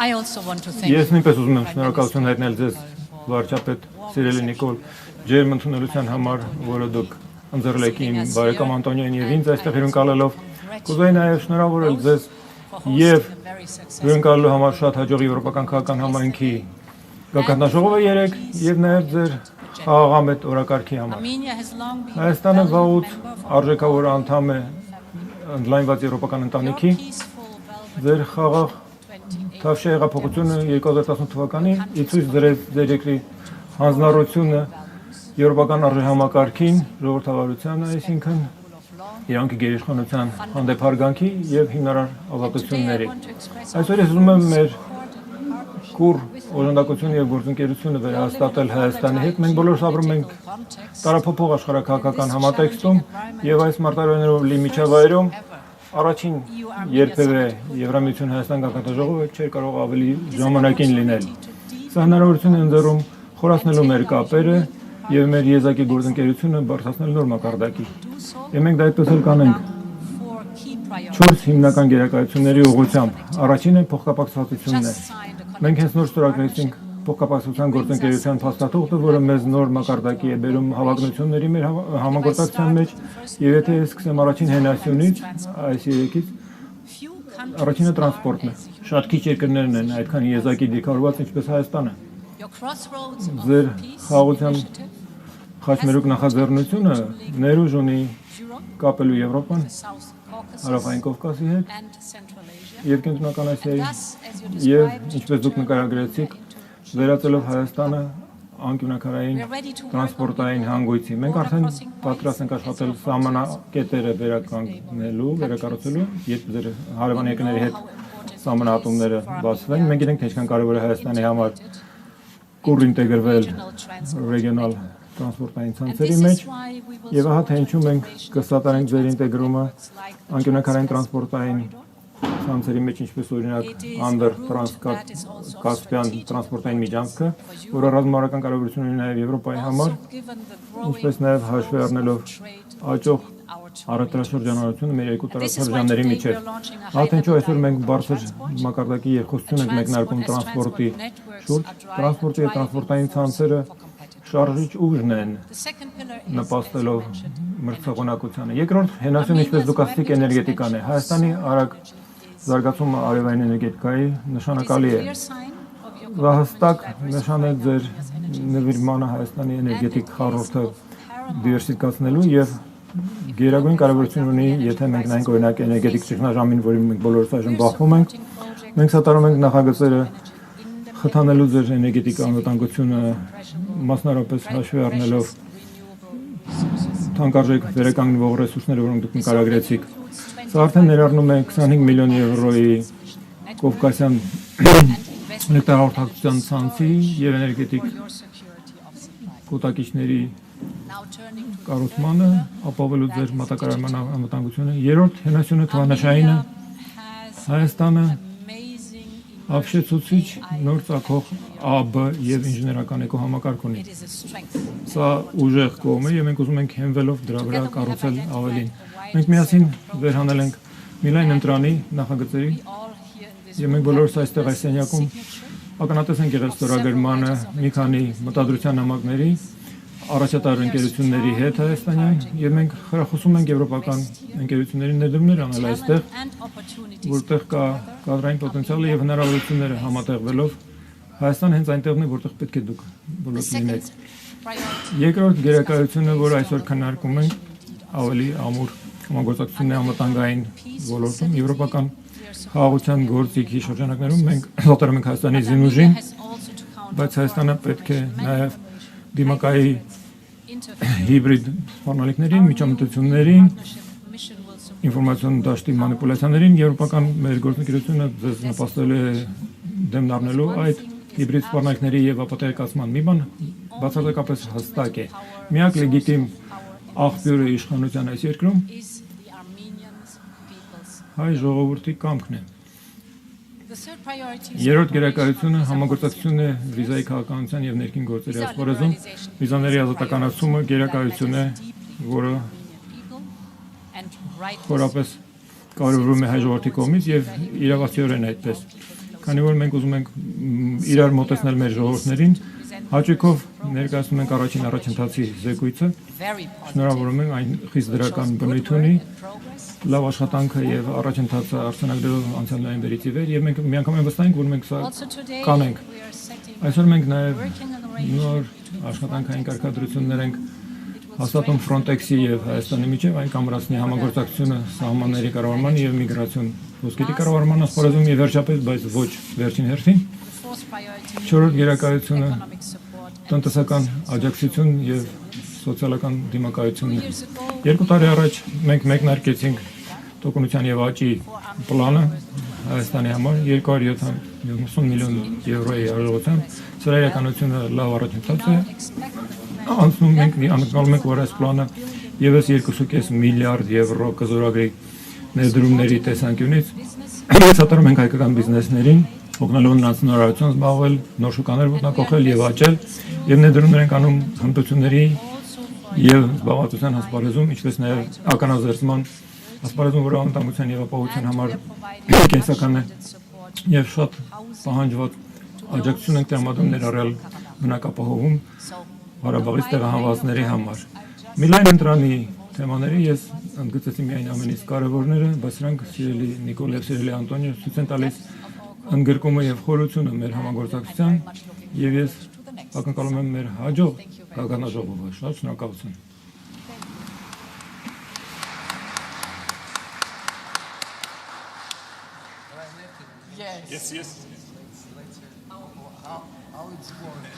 Ես նույնպես ուզում եմ շնորհակալություն հայտնել ձեզ վարչապետ Սիրելի Նիկոլ ջերմ ընդունելության համար, որը դուք ընձեռել եք իմ բարեկամ Անտոնիոին եւ ինձ այստեղ հյուրընկալելով։ Կուզեի նաեւ շնորհավորել ձեզ եւ հյուրընկալելու համար շատ հաջող եվրոպական քաղաքական համայնքի գագաթնաժողովը 3 եւ նաեւ ձեր խաղաղամետ օրակարգի համար։ Հայաստանը վաղուց արժեքավոր անդամ է ընդլայնված եվրոպական ընտանիքի։ Ձեր խաղաղ Թավշյա հեղափոխությունը 2018 թվականին ի ցույց դրեց ձեր երկրի հանձնառությունը եվրոպական արժեհամակարգին, ժողովրդավարությանը, այսինքն իրանքի գերիշխանության հանդեպ հարգանքի եւ հիմնարար ազատությունների։ Այսօր ես ուզում եմ մեր կուռ օժանդակությունը եւ գործընկերությունը վերահաստատել Հայաստանի հետ։ Մենք բոլորս ապրում ենք տարափոխող աշխարհակաղակական համատեքստում եւ այս մարտահրավերներով լի միջավայրում առաջին երբևէ Եվրամիություն Հայաստան գագաթնաժողովը չէր կարող ավելի ժամանակին լինել։ Սա հնարավորություն է ընձեռում խորացնելու մեր կապերը եւ մեր եզակի գործընկերությունը բարձրացնել նոր մակարդակի։ Եվ մենք դա այդպես էլ կանենք 4 հիմնական գերակայությունների ուղղությամբ։ Առաջինը փոխկապակցվածությունն է։ Մենք հենց նոր ստորագրեցինք փոխկապակցության գործընկերության փաստաթուղթը, որը մեզ նոր մակարդակի է բերում հավակնությունների մեր համագործակցության մեջ, եւ եթե ես սկսեմ առաջին հենասյունից, այս երեքից, առաջինը տրանսպորտն է։ Շատ քիչ երկրներն են այդքան եզակի դիրքավորված, ինչպես Հայաստանը։ Ձեր խաղաղության խաչմերուկ նախաձեռնությունը ներուժ ունի կապելու Եվրոպան, Հարավային Կովկասի հետ եւ Կենտրոնական Ասիայի եւ ինչպես դուք նկարագրեցիք, վերածելով Հայաստանը անկյունաքարային տրանսպորտային հանգույցի։ Մենք արդեն պատրաստ ենք աշխատել սահմանակետերը վերականգնելու, վերակառուցելու, երբ ձեր հարևան երկրների հետ սահմանահատումները բացվեն։ Մենք գիտենք, թե ինչքան կարևոր է Հայաստանի համար կուռ ինտեգրվել ռեգիոնալ տրանսպորտային ցանցերի մեջ, եւ ահա թե ինչու մենք կսատարենք ձեր ինտեգրումը անկյունաքարային տրանսպորտային ցանցերի մեջ, ինչպես օրինակ Անդր Տրանսկասպիան տրանսպորտային միջանցքը, որը ռազմավարական կարևորություն ունի նաև Եվրոպայի համար, ինչպես նաև հաշվի առնելով աճող առևտրաշրջանառությունը մեր երկու տարածաշրջանների միջև։ Ահա ինչու այսօր մենք բարձր մակարդակի երկխոսություն ենք մեկնարկում տրանսպորտի շուրջ։ Տրանսպորտի եւ տրանսպորտային ցանցերը շարժիչ ուժն են նպաստելով մրցակցությանը։ Երկրորդ հենասյուն, ինչպես դուք ասացիք, էներգետիկան է։ Հայաստանի արագ զարգացումը արևային էներգետիկայի նշանակալի է։ Դա հստակ նշան է ձեր նվիրմանը Հայաստանի էներգետիկ խառնուրդը դիվերսիֆիկացնելու եւ գերագույն կարևորություն ունի, եթե մենք նայենք օրինակ էներգետիկ ճգնաժամին, որին մենք բոլորս այժմ բախվում ենք, մենք սատարում ենք նախագծերը խթանելու ձեր էներգետիկ անվտանգությունը, մասնավորապես հաշվի առնելով թանկարժեք վերականգնվող ռեսուրսները, որոնք դուք նկարագրեցիք։ Սա արդեն ներառնում է 25 միլիոն եվրոյի Կովկասյան էլեկտրահաղորդակցության ցանցի եւ էներգետիկ կուտակիչների կառուցմանը, ապավելու ձեր մատակարարման անվտանգությունը։ Երրորդ հենասյունը թվանշայինը Հայաստանը ապշեցուցիչ նոր ծագող ԱԲ եւ ինժեներական էկոհամակարգ ունի։ Սա ուժեղ կողմ է եւ մենք ուզում ենք հենվելով դրա վրա կառուցել ավելին։ Մենք միասին վերհանել ենք Միլայն ընտրանի նախագծերի եւ մենք բոլորս այստեղ այս սենյակում ականատես ենք եղել ստորագրմանը մի քանի մտադրության նամակների առաջատար ընկերությունների հետ Հայաստանյան եւ մենք խրախուսում ենք եվրոպական ընկերությունների ներդրումներ անել այստեղ, որտեղ կա կադրային պոտենցիալը եւ հնարավորությունները համատեղվելով Հայաստանը հենց այնտեղն է, որտեղ պետք է դուք բոլորս լինեք։ Երկրորդ գերակայությունը, որ այսօր քննարկում ենք, ավելի ամուր համագործակցությունն է անվտանգային ոլորտում, եվրոպական խաղաղության գործիքի շրջանակներում մենք սատարում ենք Հայաստանի զինուժին, բայց Հայաստանը պետք է նաեւ դիմակայի հիբրիդ սպառնալիքներին, միջամտություններին, ինֆորմացիոն դաշտի մանիպուլյացիաներին եվրոպական մեր գործընկերությունը ձեզ նպաստել է դեմն առնելու այդ հիբրիդ սպառնալիքների եւ ապատեգացման մի բան բացարձակապես հստակ է։ Միակ լեգիտիմ աղբյուրը իշխանության այս երկրում հայ ժողովրդի կամքն է։ Երրորդ գերակայությունը համագործակցությունն է վիզայի քաղաքականության եւ ներքին գործերի ասպարեզում։ Վիզաների ազատականացումը գերակայություն է, որը խորապես կարևորում է հայ ժողովրդի կողմից եւ իրավացիորեն այդպես։ քանի որ մենք ուզում ենք իրար մոտեցնել մեր ժողովուրդներին, հաճույքով ներկայացնում ենք առաջին առաջընթացի զեկույցը։ Շնորհավորում եմ, այն խիստ դրական բնույթ ունի, լավ աշխատանքը եւ առաջընթացը արձանագրելով անցյալ նոյեմբերից ի վեր, եւ մենք միանգամայն վստահ ենք, որ մենք սա կանենք։ Այսօր մենք նաեւ նոր աշխատանքային կարգադրություններ ենք հաստատում Frontex-ի եւ Հայաստանի միջև, այն կամրացնի համագործակցությունը սահմանների կառավարման եւ միգրացիոն ոսկետի կառավարման ասպարեզում եւ վերջապես, բայց ոչ վերջին հերթին, չորրորդ գերակայությունը տնտեսական աջակցություն եւ սոցիալական դիմակայությունն է։ 2 տարի առաջ մենք մեկնարկեցինք տոկունության եւ աճի պլանը Հայաստանի համար 270 միլիոն եվրոյի արժողությամբ։ Սրա իրականությունը լավ առաջընթաց է։ Անցնում ենք, անցնում ենք, որ այս պլանը եւս 2.5 միլիարդ եվրո կզորագրի ներդրումների տեսանկյունից ցածրում ենք հայկական բիզնեսներին, օգնելով նրանց նորարարություն զբաղվել, նոր շուկաներ ոտնահարել եւ աճել, եւ ներդրումներ ենք անում հմտությունների եւ զբաղվածության ասպարեզում, ինչպես նաեւ ականազերծման ասպարեզում, որը անվտանգության եւ ապահովության համար կենսական է եւ շատ պահանջված աջակցություն ենք տրամադրում ներառյալ բնակապահովում Ղարաբաղից տեղահանվածների համար։ Միլայն ընտրանի թեմաները ես ընդգծեցի միայն ամենից կարևորները, բայց սրանք սիրելի Նիկոլ եւ սիրելի Անտոնիո ցույց են տալիս ընդգրկումը եւ խորությունը մեր համագործակցության եւ ես ակնկալում եմ մեր հաջող գագանաժողովը։ Շատ շնորհակալություն։ Yes. How it's going?